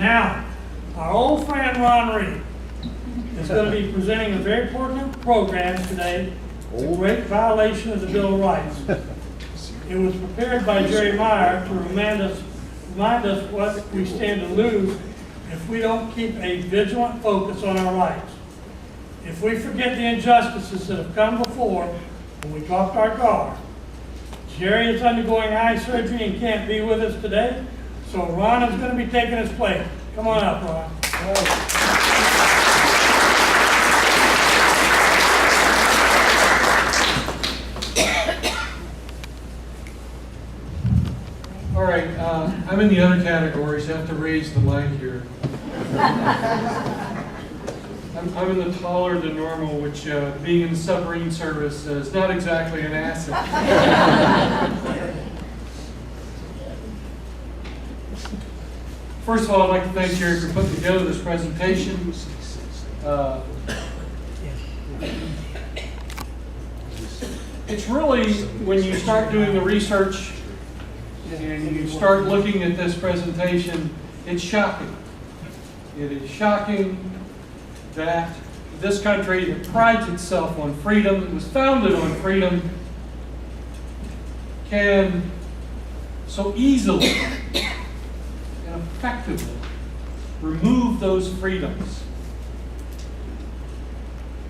Now, our old friend Ron Reid is going to be presenting a very important program today. It's a great violation of the Bill of Rights. It was prepared by Jerry Meyer to remind us what we stand to lose if we don't keep a vigilant focus on our rights. If we forget the injustices that have come before when we dropped our guard. Jerry is undergoing eye surgery and can't be with us today, so Ron is going to be taking his place. Come on up, Ron. All right, I'm in the other category, so I have to raise the mic here. I'm in the taller than normal, which being in the submarine service is not exactly an asset. First of all, I'd like to thank Jerry for putting together this presentation. It's really, when you start doing the research and you start looking at this presentation, it's shocking. It is shocking that this country that prides itself on freedom, that was founded on freedom, can so easily and effectively remove those freedoms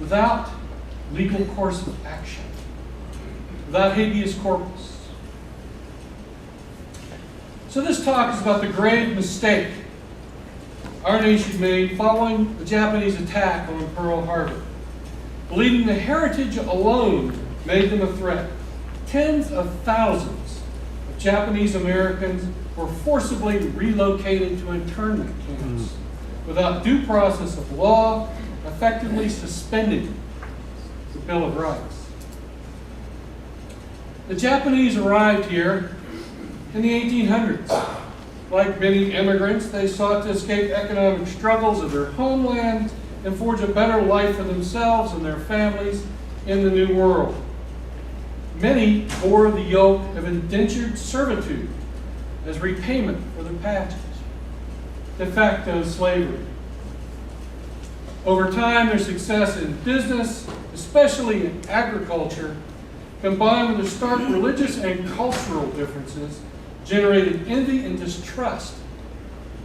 without legal course of action, without habeas corpus. So this talk is about the grave mistake our nation made following the Japanese attack on Pearl Harbor, believing the heritage alone made them a threat. Tens of thousands of Japanese Americans were forcibly relocated to internment camps without due process of law, effectively suspending the Bill of Rights. The Japanese arrived here in the 1800s. Like many immigrants, they sought to escape economic struggles of their homeland and forge a better life for themselves and their families in the New World. Many bore the yoke of indentured servitude as repayment for their passage, de facto slavery. Over time, their success in business, especially in agriculture, combined with their stark religious and cultural differences, generated envy and distrust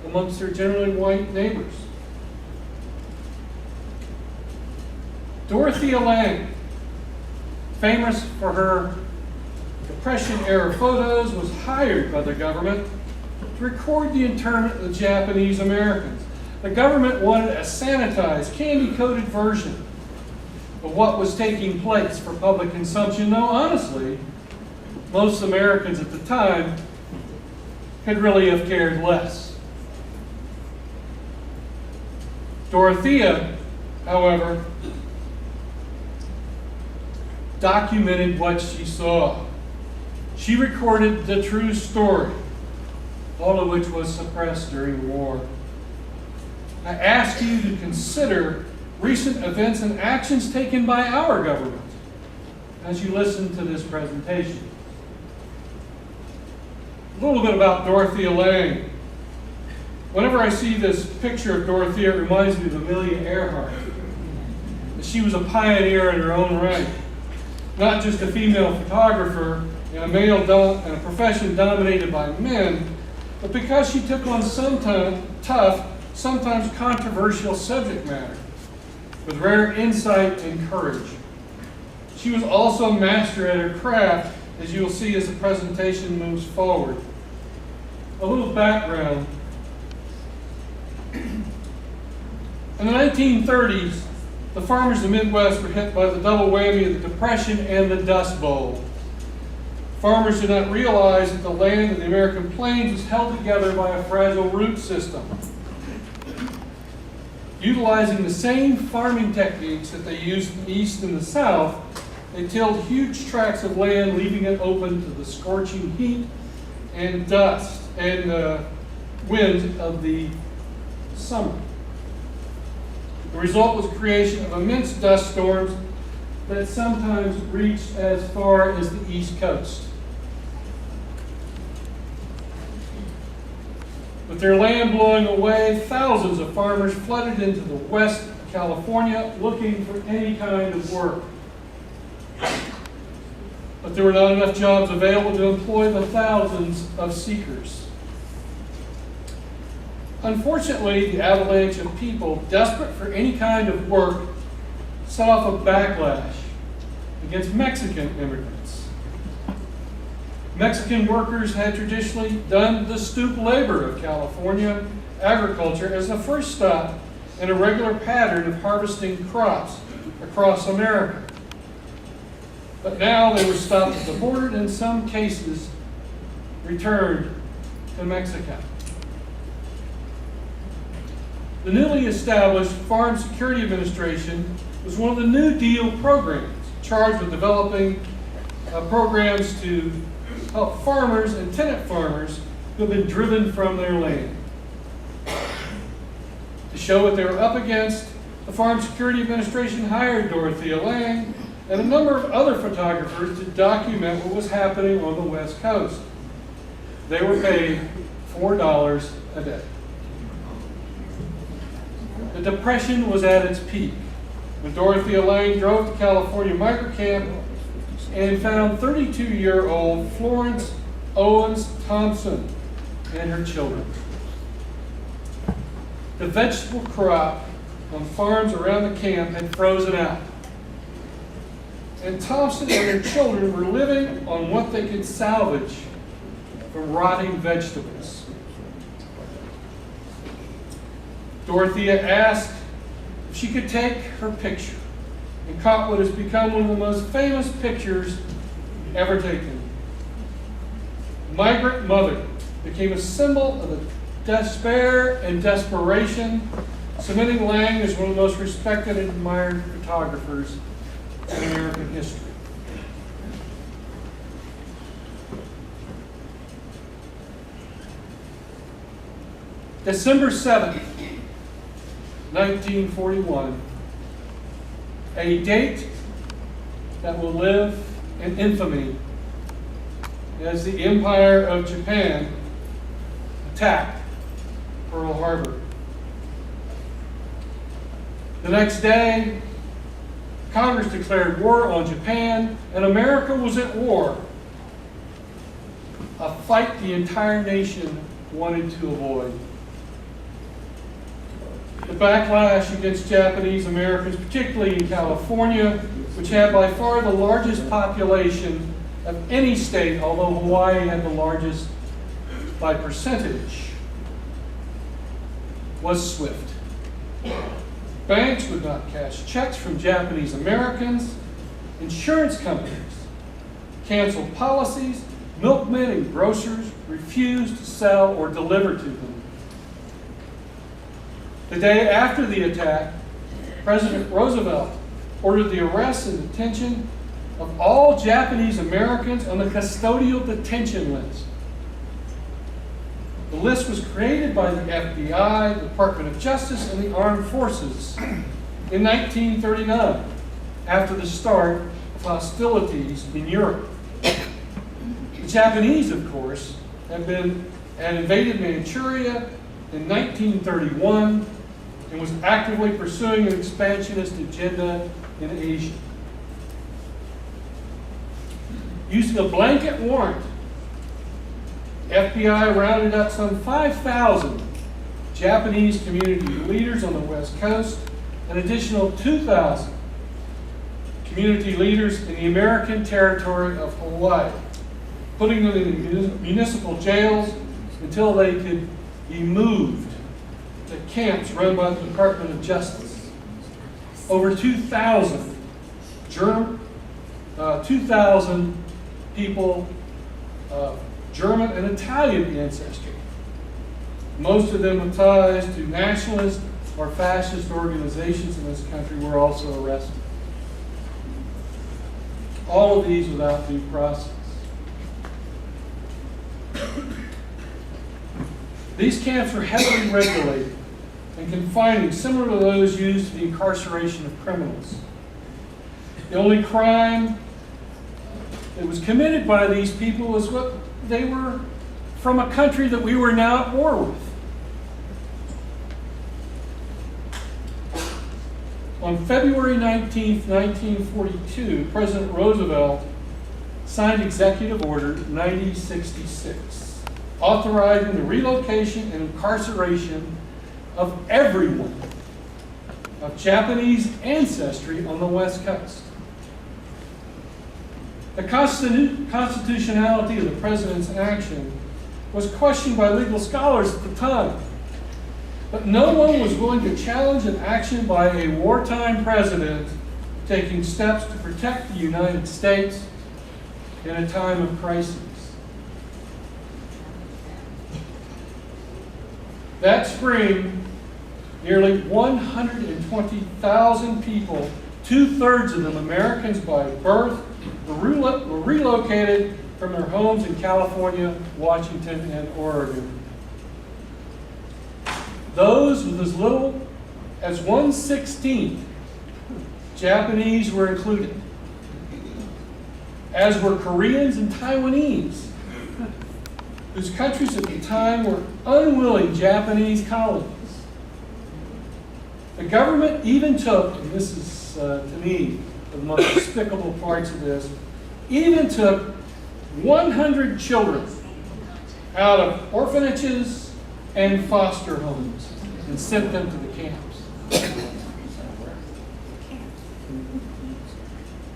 amongst their generally white neighbors. Dorothea Lange, famous for her Depression-era photos, was hired by the government to record the internment of the Japanese Americans. The government wanted a sanitized, candy-coated version of what was taking place for public consumption, though honestly, most Americans at the time could really have cared less. Dorothea, however, documented what she saw. She recorded the true story, all of which was suppressed during the war. I ask you to consider recent events and actions taken by our government as you listen to this presentation. A little bit about Dorothea Lange. Whenever I see this picture of Dorothea, it reminds me of Amelia Earhart. She was a pioneer in her own right. Not just a female photographer in a profession dominated by men, but because she took on sometimes tough, sometimes controversial subject matter with rare insight and courage. She was also a master at her craft, as you will see as the presentation moves forward. A little background. In the 1930s, the farmers of the Midwest were hit by the double whammy of the Depression and the Dust Bowl. Farmers did not realize that the land of the American plains was held together by a fragile root system. Utilizing the same farming techniques that they used in the East and the South, they tilled huge tracts of land, leaving it open to the scorching heat and dust and wind of the summer. The result was creation of immense dust storms that sometimes reached as far as the East Coast. With their land blowing away, thousands of farmers flooded into the west of California looking for any kind of work. But there were not enough jobs available to employ the thousands of seekers. Unfortunately, the avalanche of people desperate for any kind of work set off a backlash against Mexican immigrants. Mexican workers had traditionally done the stoop labor of California agriculture as the first stop in a regular pattern of harvesting crops across America. But now they were stopped at the border and in some cases returned to Mexico. The newly established Farm Security Administration was one of the New Deal programs charged with developing programs to help farmers and tenant farmers who have been driven from their land. To show what they were up against, the Farm Security Administration hired Dorothea Lange and a number of other photographers to document what was happening on the West Coast. They were paid $4 a day. The Depression was at its peak when Dorothea Lange drove to California migrant camp and found 32-year-old Florence Owens Thompson and her children. The vegetable crop on farms around the camp had frozen out, and Thompson and her children were living on what they could salvage from rotting vegetables. Dorothea asked if she could take her picture and caught what has become one of the most famous pictures ever taken. Migrant Mother became a symbol of the despair and desperation, cementing Lange as one of the most respected and admired photographers in American history. December 7th, 1941, a date that will live in infamy as the Empire of Japan attacked Pearl Harbor. The next day, Congress declared war on Japan, and America was at war, a fight the entire nation wanted to avoid. The backlash against Japanese Americans, particularly in California, which had by far the largest population of any state, although Hawaii had the largest by percentage, was swift. Banks would not cash checks from Japanese Americans. Insurance companies canceled policies. Milkmen and grocers refused to sell or deliver to them. The day after the attack, President Roosevelt ordered the arrest and detention of all Japanese Americans on the custodial detention list. The list was created by the FBI, the Department of Justice, and the Armed Forces in 1939, after the start of hostilities in Europe. The Japanese, of course, had invaded Manchuria in 1931 and was actively pursuing an expansionist agenda in Asia. Using a blanket warrant, FBI rounded up some 5,000 Japanese community leaders on the West Coast, an additional 2,000 community leaders in the American territory of Hawaii, putting them in municipal jails until they could be moved to camps run by the Department of Justice. Over 2,000 people of German and Italian ancestry, most of them with ties to nationalist or fascist organizations in this country, were also arrested. All of these without due process. These camps were heavily regulated and confining, similar to those used for the incarceration of criminals. The only crime that was committed by these people was what they were from a country that we were now at war with. On February 19th, 1942, President Roosevelt signed Executive Order 9066, authorizing the relocation and incarceration of everyone of Japanese ancestry on the West Coast. The constitutionality of the president's action was questioned by legal scholars at the time, but no one was willing to challenge an action by a wartime president taking steps to protect the United States in a time of crisis. That spring, nearly 120,000 people, 2/3 of them Americans by birth, were relocated from their homes in California, Washington, and Oregon. Those with as little as 1/16 Japanese were included, as were Koreans and Taiwanese, whose countries at the time were unwilling Japanese colonies. The government even took, and this is to me the most despicable parts of this, even took 100 children out of orphanages and foster homes and sent them to the camps.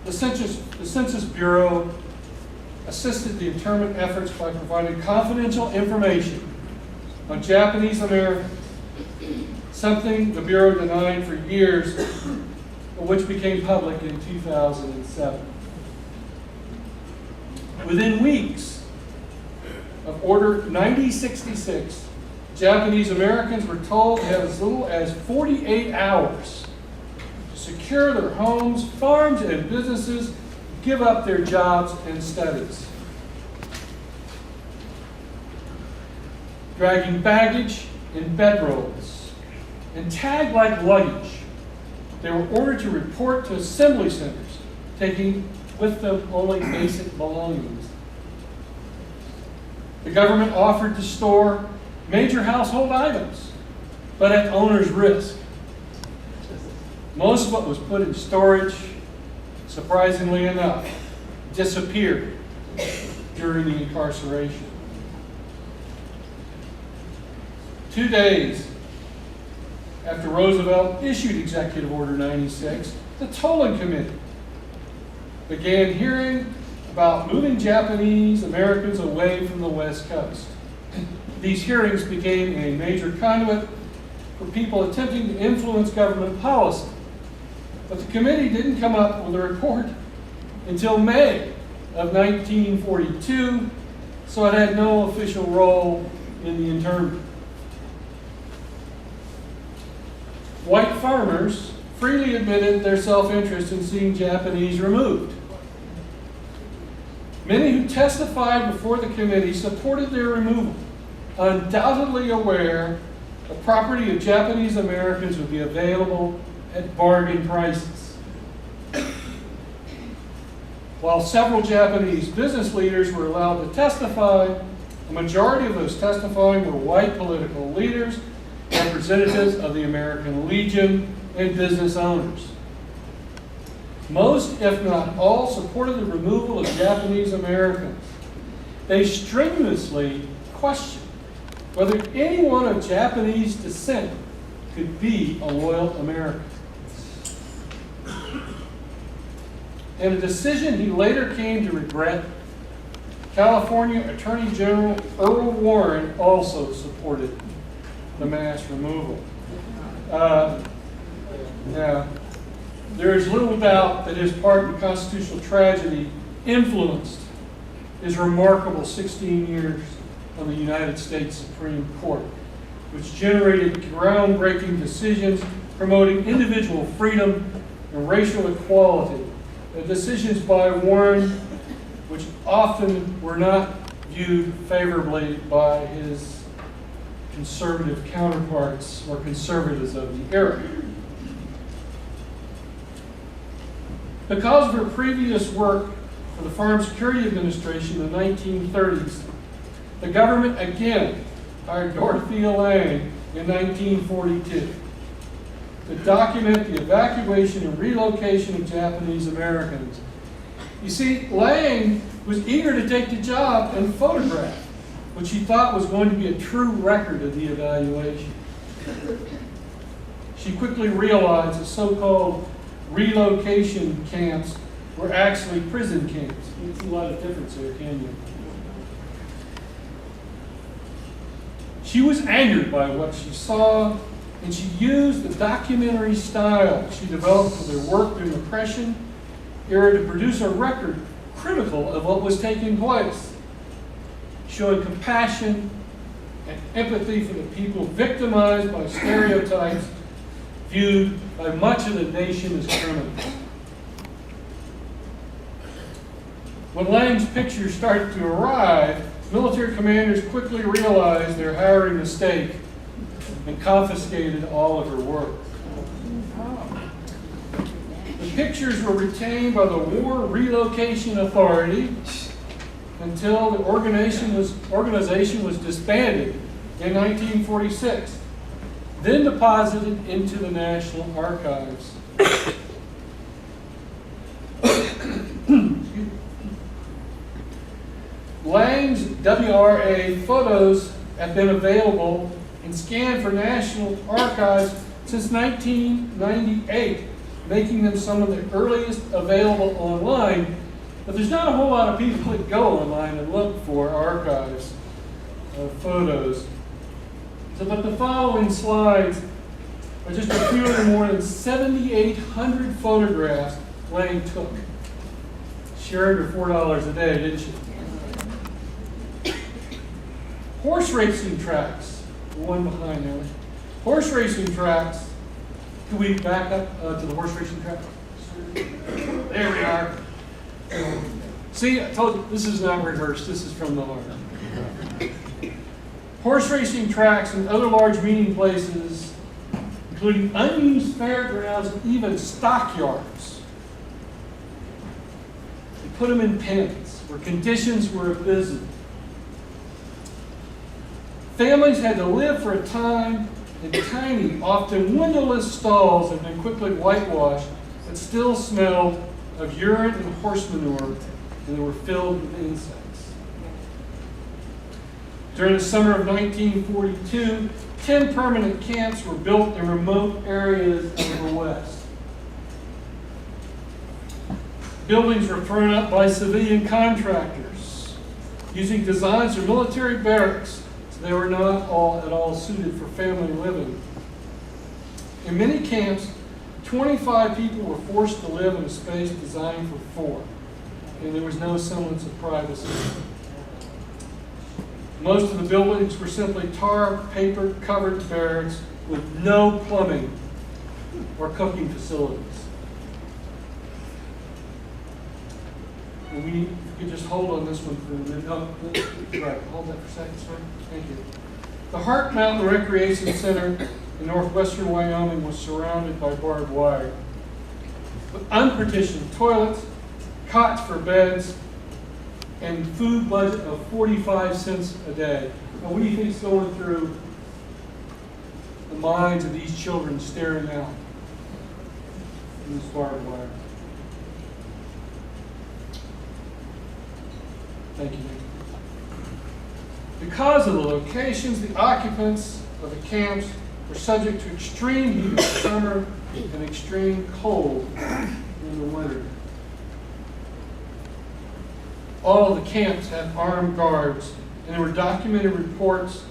The Census Bureau assisted the internment efforts by providing confidential information on Japanese Americans, something the Bureau denied for years, but which became public in 2007. Within weeks of Order 9066, Japanese Americans were told they had as little as 48 hours to secure their homes, farms, and businesses, give up their jobs and studies. Dragging baggage in bedrolls and tagged like luggage, they were ordered to report to assembly centers, taking with them only basic belongings. The government offered to store major household items, but at owner's risk. Most of what was put in storage, surprisingly enough, disappeared during the incarceration. 2 days after Roosevelt issued Executive Order 96, the Tolan Committee began hearing about moving Japanese Americans away from the West Coast. These hearings became a major conduit for people attempting to influence government policy. But the committee didn't come up with a report until May of 1942, so it had no official role in the internment. White farmers freely admitted their self-interest in seeing Japanese removed. Many who testified before the committee supported their removal, undoubtedly aware the property of Japanese Americans would be available at bargain prices. While several Japanese business leaders were allowed to testify, the majority of those testifying were white political leaders, representatives of the American Legion, and business owners. Most, if not all, supported the removal of Japanese Americans. They strenuously questioned whether anyone of Japanese descent could be a loyal American. In a decision he later came to regret, California Attorney General Earl Warren also supported the mass removal. There is little doubt that his part in the constitutional tragedy influenced his remarkable 16 years on the United States Supreme Court, which generated groundbreaking decisions promoting individual freedom and racial equality. The decisions by Warren, which often were not viewed favorably by his conservative counterparts or conservatives of the era. Because of her previous work for the Farm Security Administration in the 1930s, the government again hired Dorothea Lange in 1942. to document the evacuation and relocation of Japanese Americans. You see, Lang was eager to take the job and photograph, which he thought was going to be a true record of the evaluation. She quickly realized the so-called relocation camps were actually prison camps. You can see a lot of difference there, can you? She was angered by what she saw, and she used the documentary style she developed for their work during the Depression era to produce a record critical of what was taking place, showing compassion and empathy for the people victimized by stereotypes viewed by much of the nation as criminals. When Lang's pictures started to arrive, military commanders quickly realized their hiring mistake and confiscated all of her work. The pictures were retained by the War Relocation Authority until the organization was disbanded in 1946, then deposited into the National Archives. Lang's WRA photos have been available and scanned for National Archives since 1998, making them some of the earliest available online. But there's not a whole lot of people that go online and look for archives of photos. But the following slides are just a few of the more than 7,800 photographs Lang took. She earned her $4 a day, didn't she? Horse racing tracks, the one behind there. Horse racing tracks. Can we back up to the horse racing track? There we are. See, I told you, this is not rehearsed. This is from the heart. Horse racing tracks and other large meeting places, including unused fairgrounds and even stockyards. They put them in pens where conditions were abysmal. Families had to live for a time in tiny, often windowless stalls that had been quickly whitewashed, but still smelled of urine and horse manure, and they were filled with insects. During the summer of 1942, 10 permanent camps were built in remote areas of the West. Buildings were thrown up by civilian contractors using designs for military barracks. They were not all at all suited for family living. In many camps, 25 people were forced to live in a space designed for 4, and there was no semblance of privacy. Most of the buildings were simply tar paper covered barracks with no plumbing or cooking facilities. And if you could just hold on this one for a minute. Oh, right, hold that for a second, sir. Thank you. The Hart Mountain Recreation Center in northwestern Wyoming was surrounded by barbed wire, with unpartitioned toilets, cots for beds, and food budget of 45 cents a day. Now, what do you think is going through the minds of these children staring out in this barbed wire? Thank you, Nick. Because of the locations, the occupants of the camps were subject to extreme heat in the summer and extreme cold in the winter. All of the camps had armed guards, and there were documented reports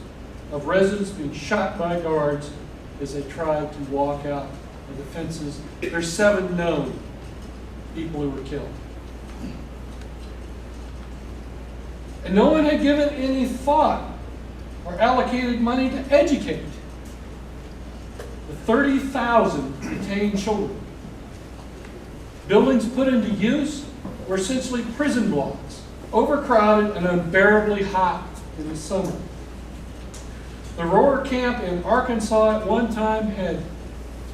of residents being shot by guards as they tried to walk out of the fences. There's 7 known people who were killed. And no one had given any thought or allocated money to educate the 30,000 detained children. Buildings put into use were essentially prison blocks, overcrowded and unbearably hot in the summer. The Rohr camp in Arkansas at one time had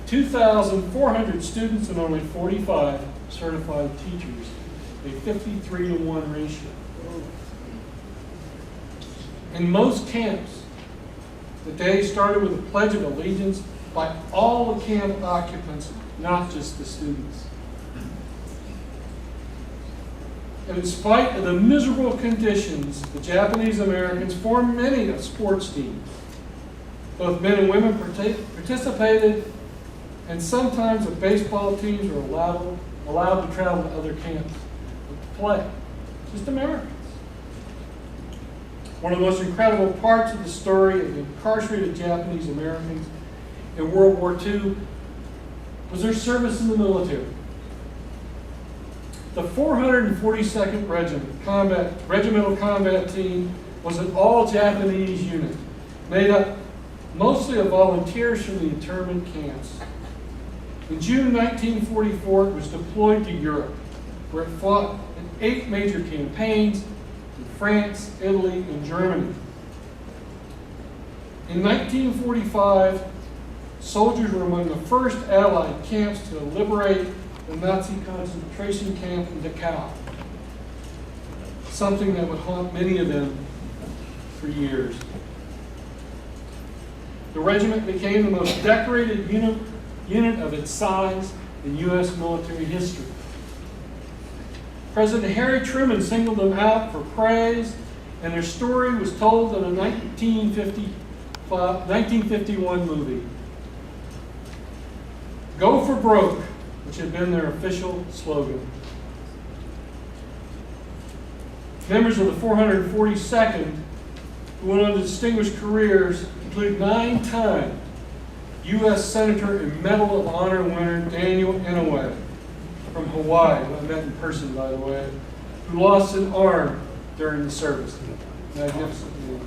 2,400 students and only 45 certified teachers, a 53-to-1 ratio. In most camps, the day started with a Pledge of Allegiance by all the camp occupants, not just the students. And in spite of the miserable conditions, the Japanese Americans formed many sports teams. Both men and women participated, and sometimes the baseball teams were allowed to travel to other camps to play. Just Americans. One of the most incredible parts of the story of the incarcerated Japanese Americans in World War II was their service in the military. The 442nd Regiment, Regimental Combat Team, was an all-Japanese unit, made up mostly of volunteers from the internment camps. In June 1944, it was deployed to Europe, where it fought in 8 major campaigns in France, Italy, and Germany. In 1945, soldiers were among the first Allied camps to liberate the Nazi concentration camp in Dachau, something that would haunt many of them for years. The regiment became the most decorated unit of its size in U.S. military history. President Harry Truman singled them out for praise, and their story was told in a 1951 movie, "Go for Broke," which had been their official slogan. Members of the 442nd who went on to distinguished careers include 9-time U.S. Senator and Medal of Honor winner Daniel Inouye from Hawaii, who I met in person, by the way, who lost an arm during the service. Magnificent man.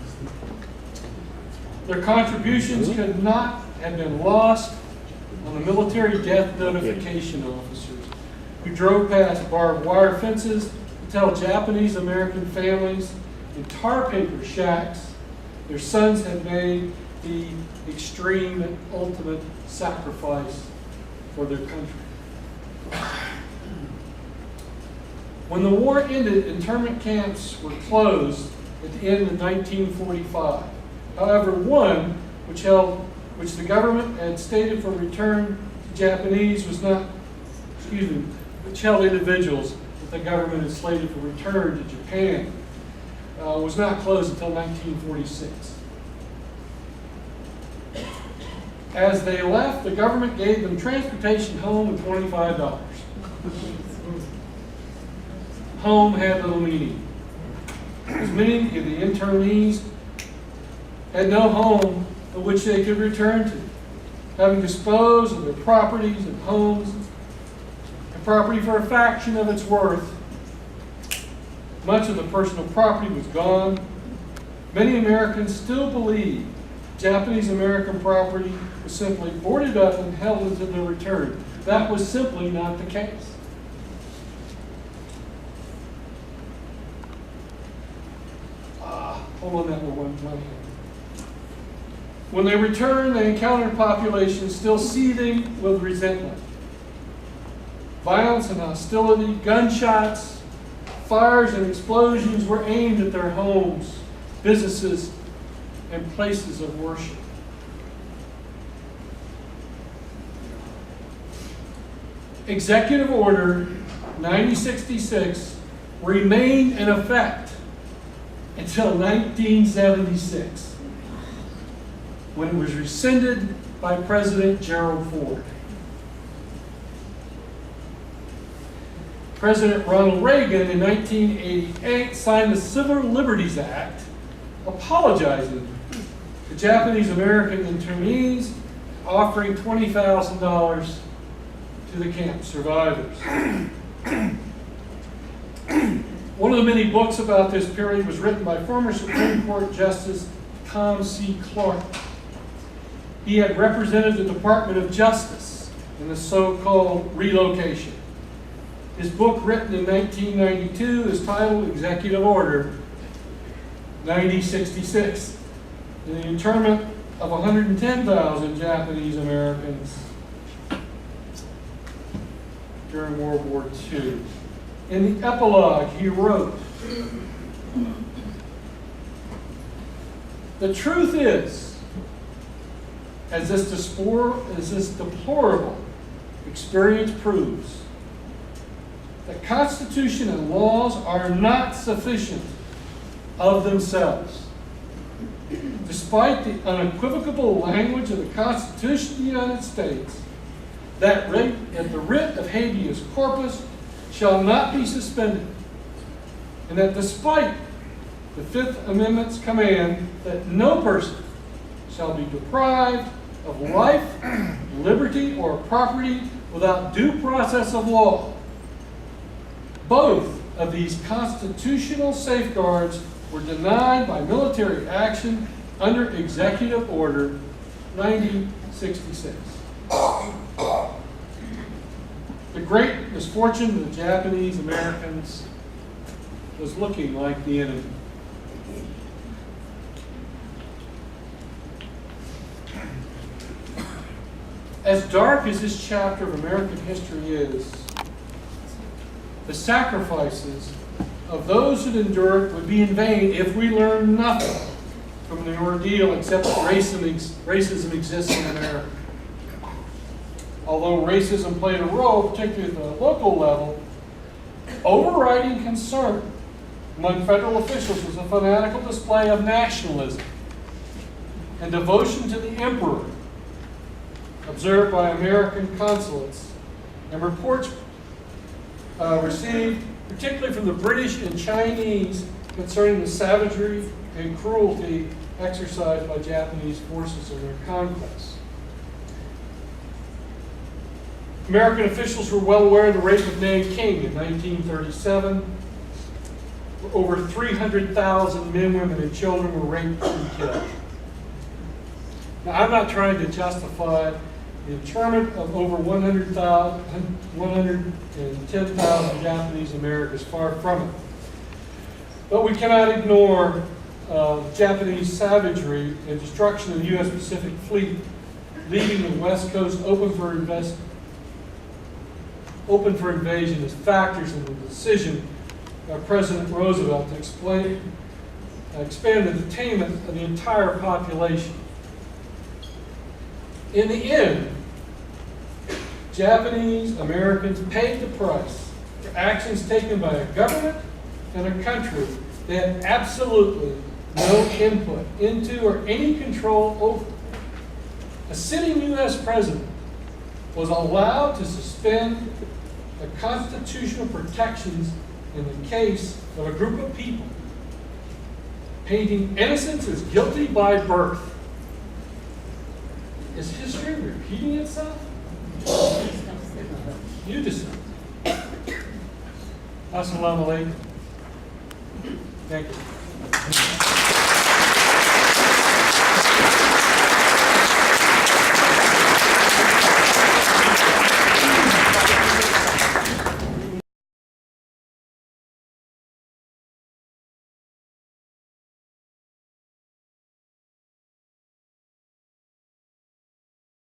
Their contributions could not have been lost on the military death notification officers who drove past barbed wire fences to tell Japanese American families in tar paper shacks their sons had made the extreme and ultimate sacrifice for their country. When the war ended, internment camps were closed at the end of 1945. However, one, which the government had stated for return to Japanese was not, which held individuals that the government had slated for return to Japan, was not closed until 1946. As they left, the government gave them transportation home and $25. Home had little meaning, as many of the internees had no home to which they could return to, having disposed of their properties and homes and property for a fraction of its worth. Much of the personal property was gone. Many Americans still believe Japanese American property was simply boarded up and held until their return. That was simply not the case. Hold on that one moment. When they returned, they encountered populations still seething with resentment. Violence and hostility, gunshots, fires and explosions were aimed at their homes, businesses, and places of worship. Executive Order 9066 remained in effect until 1976, when it was rescinded by President Gerald Ford. President Ronald Reagan in 1988 signed the Civil Liberties Act, apologizing to Japanese American internees, offering $20,000 to the camp survivors. One of the many books about this period was written by former Supreme Court Justice Tom C. Clark. He had represented the Department of Justice in the so-called relocation. His book, written in 1992, is titled Executive Order 9066, the internment of 110,000 Japanese Americans during World War II. In the epilogue, he wrote, "The truth is, as this deplorable experience proves, the Constitution and laws are not sufficient of themselves. Despite the unequivocal language of the Constitution of the United States, that the writ of habeas corpus shall not be suspended, and that despite the Fifth Amendment's command that no person shall be deprived of life, liberty, or property without due process of law, both of these constitutional safeguards were denied by military action under Executive Order 9066. The great misfortune of the Japanese Americans was looking like the enemy. As dark as this chapter of American history is, the sacrifices of those who endured it would be in vain if we learn nothing from the ordeal except that racism exists in America. Although racism played a role, particularly at the local level, overriding concern among federal officials was a fanatical display of nationalism and devotion to the emperor, observed by American consulates, and reports received, particularly from the British and Chinese, concerning the savagery and cruelty exercised by Japanese forces in their conquests. American officials were well aware of the rape of Nai King in 1937. Over 300,000 men, women, and children were raped and killed. Now, I'm not trying to justify the internment of over 110,000 Japanese Americans, far from it. But we cannot ignore Japanese savagery and destruction of the U.S. Pacific Fleet, leaving the West Coast open for invasion as factors in the decision by President Roosevelt to expand the detainment of the entire population. In the end, Japanese Americans paid the price for actions taken by a government and a country they had absolutely no input into or any control over. A sitting U.S. president was allowed to suspend the constitutional protections in the case of a group of people, painting innocents as guilty by birth. Is history repeating itself? You decide. Assalamu alaikum. Thank you.